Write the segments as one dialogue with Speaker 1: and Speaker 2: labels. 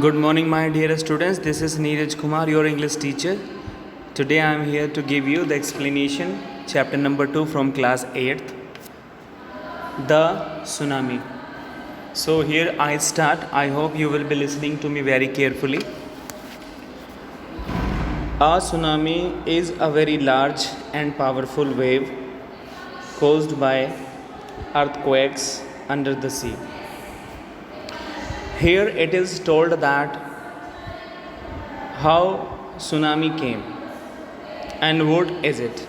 Speaker 1: Good morning, my dear students. This is Neeraj Kumar, your English teacher. Today I am here to give you the explanation, chapter number 2 from class 8th, the tsunami. So, here I start. I hope you will be listening to me very carefully. A tsunami is a very large and powerful wave caused by earthquakes under the sea. Here it is told that how tsunami came and what is it.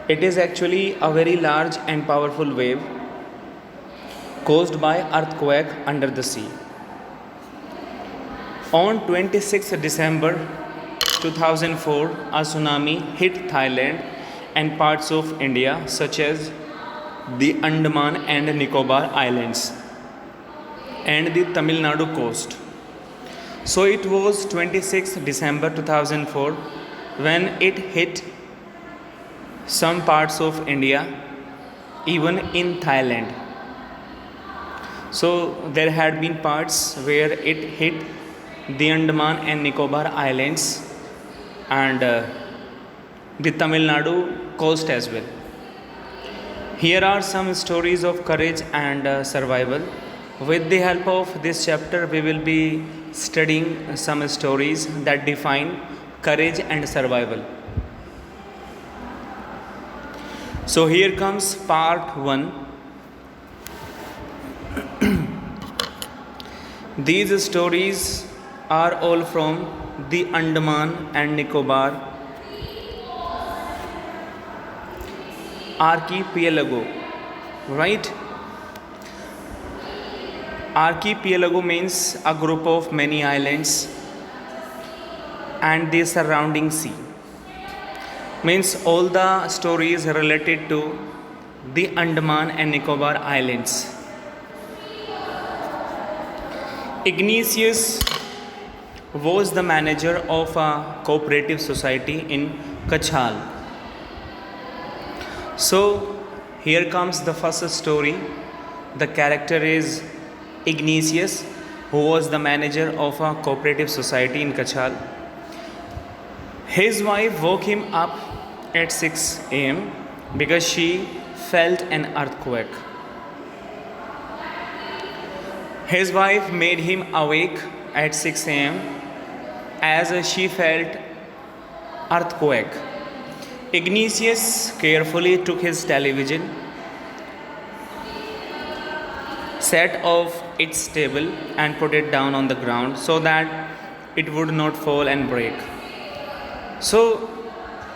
Speaker 1: It is actually a very large and powerful wave caused by earthquake under the sea. On 26th December 2004, a tsunami hit Thailand and parts of India such as the Andaman and Nicobar Islands and the Tamil Nadu coast. So it was 26th December 2004 when it hit some parts of India, even in Thailand. So there had been parts where it hit the Andaman and Nicobar Islands and the Tamil Nadu coast as well. Here are some stories of courage and survival. With the help of this chapter, we will be studying some stories that define courage and survival. So here comes part 1. These stories are all from the Andaman and Nicobar archipelago, right? Archipelago means a group of many islands and the surrounding sea. Means all the stories related to the Andaman and Nicobar Islands. Ignatius was the manager of a cooperative society in Kachal. So here comes the first story. The character is Ignatius, who was the manager of a cooperative society in Kachal. His wife woke him up at 6 a.m. because she felt an earthquake. His wife made him awake at 6 a.m. as she felt earthquake. Ignatius carefully took his television, set off its table and put it down on the ground so that it would not fall and break. So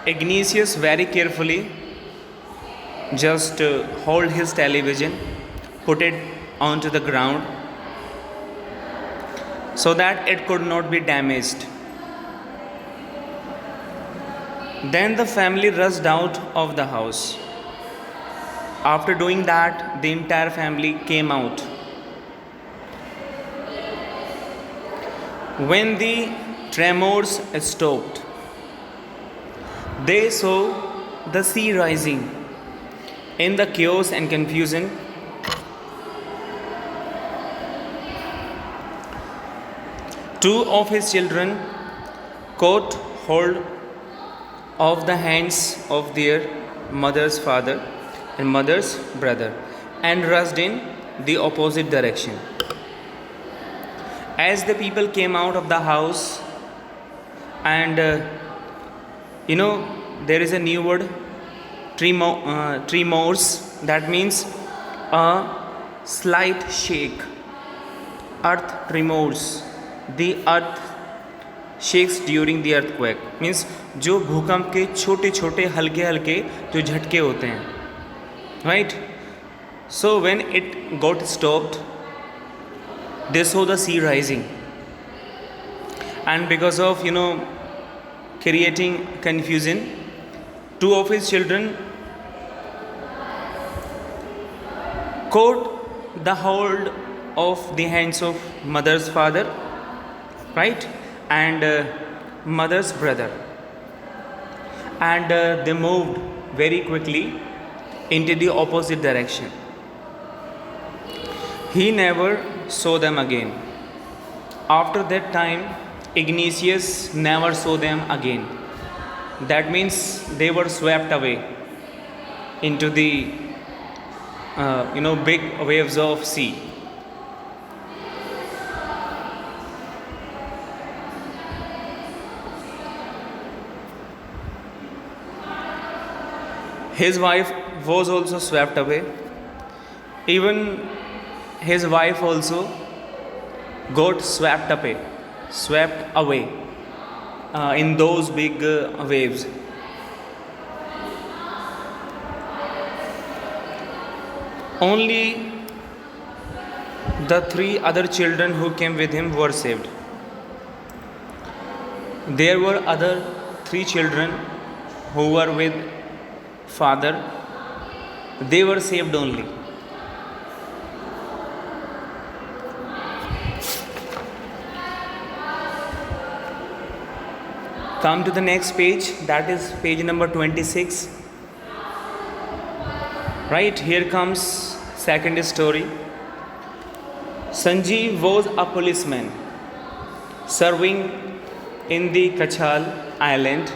Speaker 1: Ignatius very carefully just hold his television, put it onto the ground so that it could not be damaged. Then the family rushed out of the house. After doing that, the entire family came out. When the tremors stopped, they saw the sea rising. In the chaos and confusion, two of his children caught hold of the hands of their mother's father and mother's brother and rushed in the opposite direction. As the people came out of the house, and there is a new word, tremors, that means a slight shake. Earth tremors, the earth shakes during the earthquake, means जो भूकंप के छोटे छोटे हल्के हल्के जो झटके होते हैं, right? So when it got stopped, they saw the sea rising, and because of creating confusion, two of his children caught the hold of the hands of mother's father, right, and mother's brother, and they moved very quickly into the opposite direction. He never saw them again. After that time, Ignatius never saw them again. That means they were swept away into the big waves of sea. His wife was also swept away. Even his wife also got swept away in those big waves. Only the three other children who came with him were saved. There were other three children who were with father, they were saved only. Come to the next page, that is page number 26. Right, here comes second story. Sanjeev was a policeman serving in the Kachal island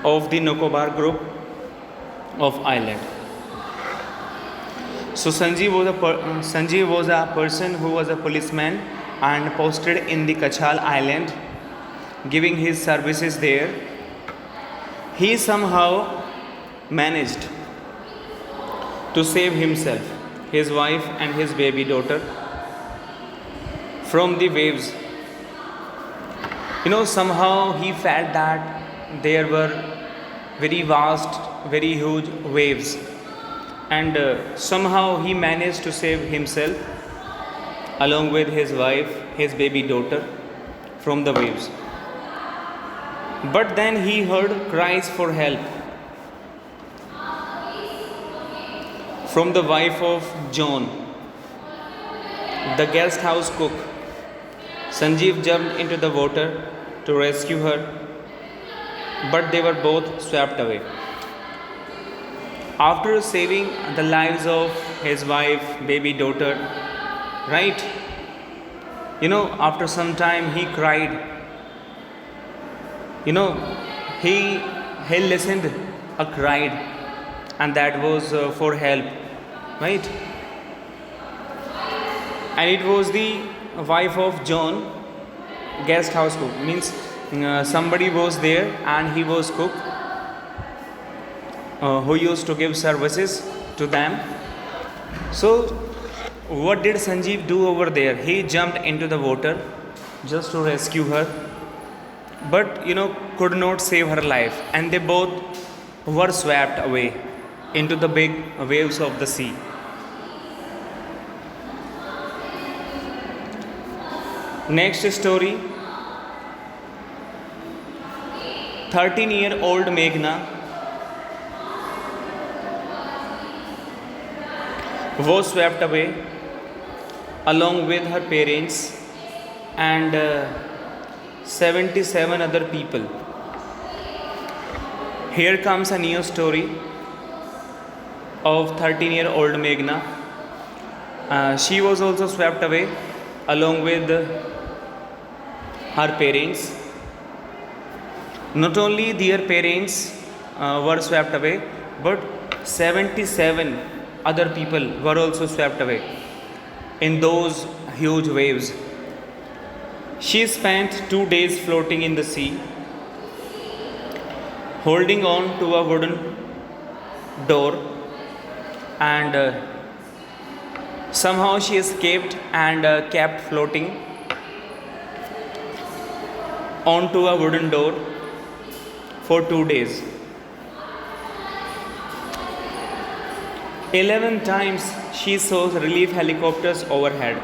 Speaker 1: of the Nicobar group of island. So Sanjeev was a person who was a policeman and posted in the Kachal island, giving his services there. He somehow managed to save himself, his wife and his baby daughter from the waves. Somehow he felt that there were very vast, very huge waves, and somehow he managed to save himself along with his wife, his baby daughter from the waves. But then he heard cries for help from the wife of John, the guest house cook. Sanjeev jumped into the water to rescue her, but they were both swept away. After saving the lives of his wife, baby daughter, right? After some time he cried. He listened a cried, and that was for help, right? And it was the wife of John, guest house cook, means somebody was there and he was cook who used to give services to them. So what did Sanjeev do over there? He jumped into the water just to rescue her, but could not save her life, and they both were swept away into the big waves of the sea. Next story. 13-year-old Meghna was swept away along with her parents and 77 other people. Here comes a new story of 13-year-old Meghna. She was also swept away along with her parents. Not only their parents were swept away, but 77 other people were also swept away in those huge waves. She spent 2 days floating in the sea, holding on to a wooden door, and somehow she escaped and kept floating onto a wooden door for 2 days. 11 times she saw relief helicopters overhead.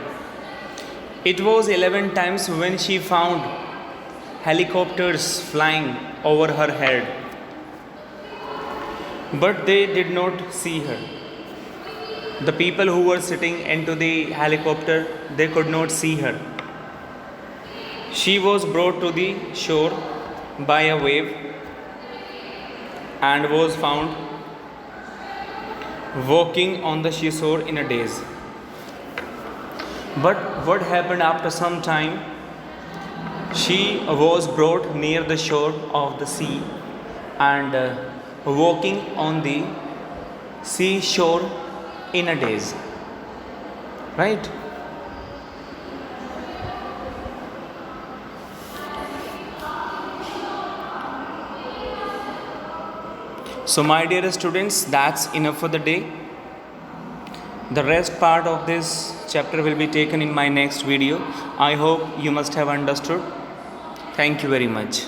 Speaker 1: It was 11 times when she found helicopters flying over her head, but they did not see her. The people who were sitting into the helicopter, they could not see her. She was brought to the shore by a wave and was found walking on the seashore in a daze. But what happened after some time? She was brought near the shore of the sea and walking on the seashore in a daze. Right? So, my dear students, that's enough for the day. The rest part of this chapter will be taken in my next video. I hope you must have understood. Thank you very much.